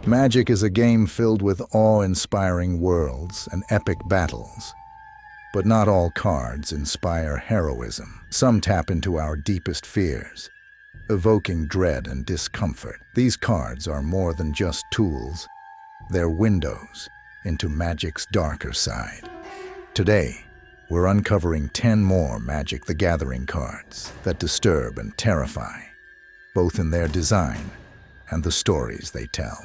Magic is a game filled with awe-inspiring worlds and epic battles. But not all cards inspire heroism. Some tap into our deepest fears, evoking dread and discomfort. These cards are more than just tools. They're windows into Magic's darker side. Today, we're uncovering 10 more Magic the Gathering cards that disturb and terrify, both in their design and the stories they tell.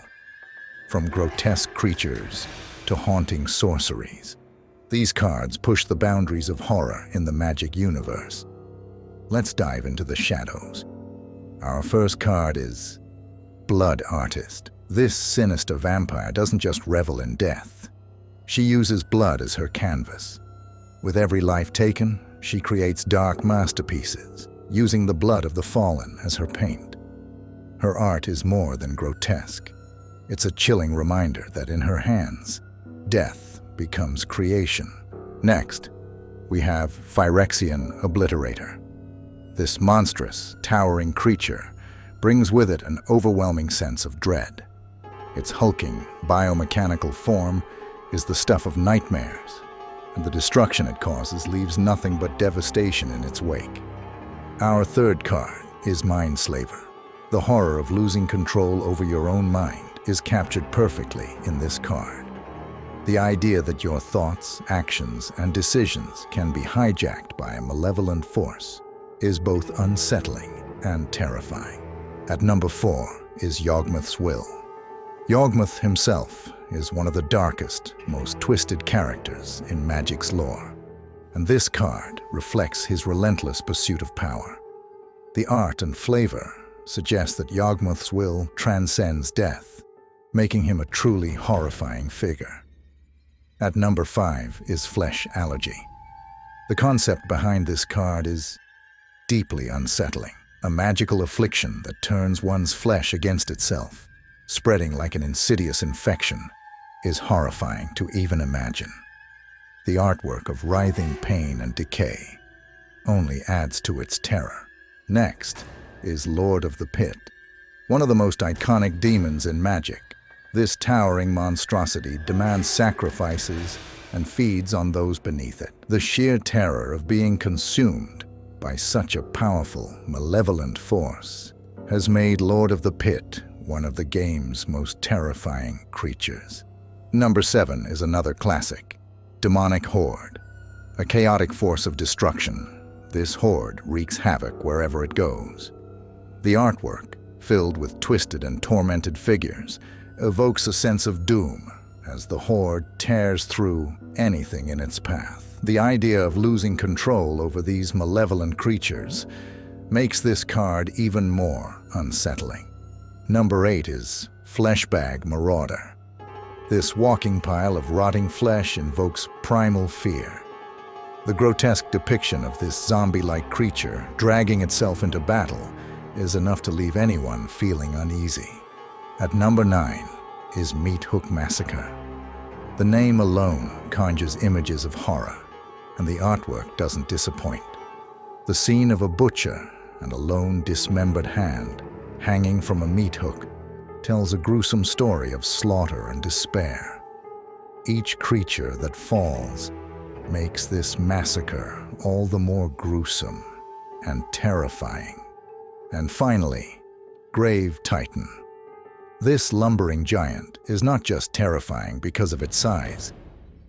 From grotesque creatures to haunting sorceries, these cards push the boundaries of horror in the Magic universe. Let's dive into the shadows. Our first card is Blood Artist. This sinister vampire doesn't just revel in death. She uses blood as her canvas. With every life taken, she creates dark masterpieces, using the blood of the fallen as her paint. Her art is more than grotesque. It's a chilling reminder that in her hands, death becomes creation. Next, we have Phyrexian Obliterator. This monstrous, towering creature brings with it an overwhelming sense of dread. Its hulking, biomechanical form is the stuff of nightmares, and the destruction it causes leaves nothing but devastation in its wake. Our third card is Mindslaver. The horror of losing control over your own mind is captured perfectly in this card. The idea that your thoughts, actions, and decisions can be hijacked by a malevolent force is both unsettling and terrifying. At number 4 is Yawgmoth's Will. Yawgmoth himself is one of the darkest, most twisted characters in Magic's lore, and this card reflects his relentless pursuit of power. The art and flavor suggest that Yawgmoth's will transcends death, making him a truly horrifying figure. At number 5 is Flesh Allergy. The concept behind this card is deeply unsettling, a magical affliction that turns one's flesh against itself, spreading like an insidious infection, is horrifying to even imagine. The artwork of writhing pain and decay only adds to its terror. Next is Lord of the Pit, one of the most iconic demons in Magic. This towering monstrosity demands sacrifices and feeds on those beneath it. The sheer terror of being consumed by such a powerful, malevolent force has made Lord of the Pit one of the game's most terrifying creatures. Number 7 is another classic, Demonic Horde. A chaotic force of destruction, this horde wreaks havoc wherever it goes. The artwork, filled with twisted and tormented figures, evokes a sense of doom as the horde tears through anything in its path. The idea of losing control over these malevolent creatures makes this card even more unsettling. Number 8 is Fleshbag Marauder. This walking pile of rotting flesh invokes primal fear. The grotesque depiction of this zombie-like creature dragging itself into battle is enough to leave anyone feeling uneasy. At number 9 is Meathook Massacre. The name alone conjures images of horror, and the artwork doesn't disappoint. The scene of a butcher and a lone dismembered hand hanging from a meat hook tells a gruesome story of slaughter and despair. Each creature that falls makes this massacre all the more gruesome and terrifying. And finally, Grave Titan. This lumbering giant is not just terrifying because of its size,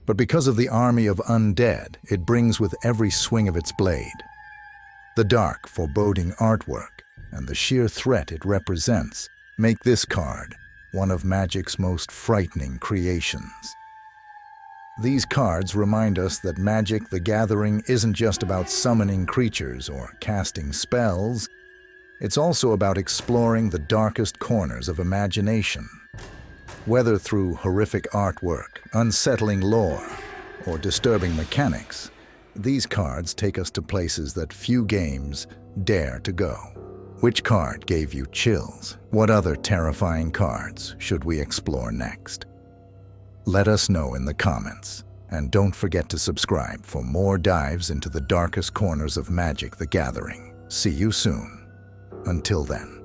but because of the army of undead it brings with every swing of its blade. The dark, foreboding artwork and the sheer threat it represents make this card one of Magic's most frightening creations. These cards remind us that Magic the Gathering isn't just about summoning creatures or casting spells. It's also about exploring the darkest corners of imagination. Whether through horrific artwork, unsettling lore, or disturbing mechanics, these cards take us to places that few games dare to go. Which card gave you chills? What other terrifying cards should we explore next? Let us know in the comments, and don't forget to subscribe for more dives into the darkest corners of Magic the Gathering. See you soon. Until then.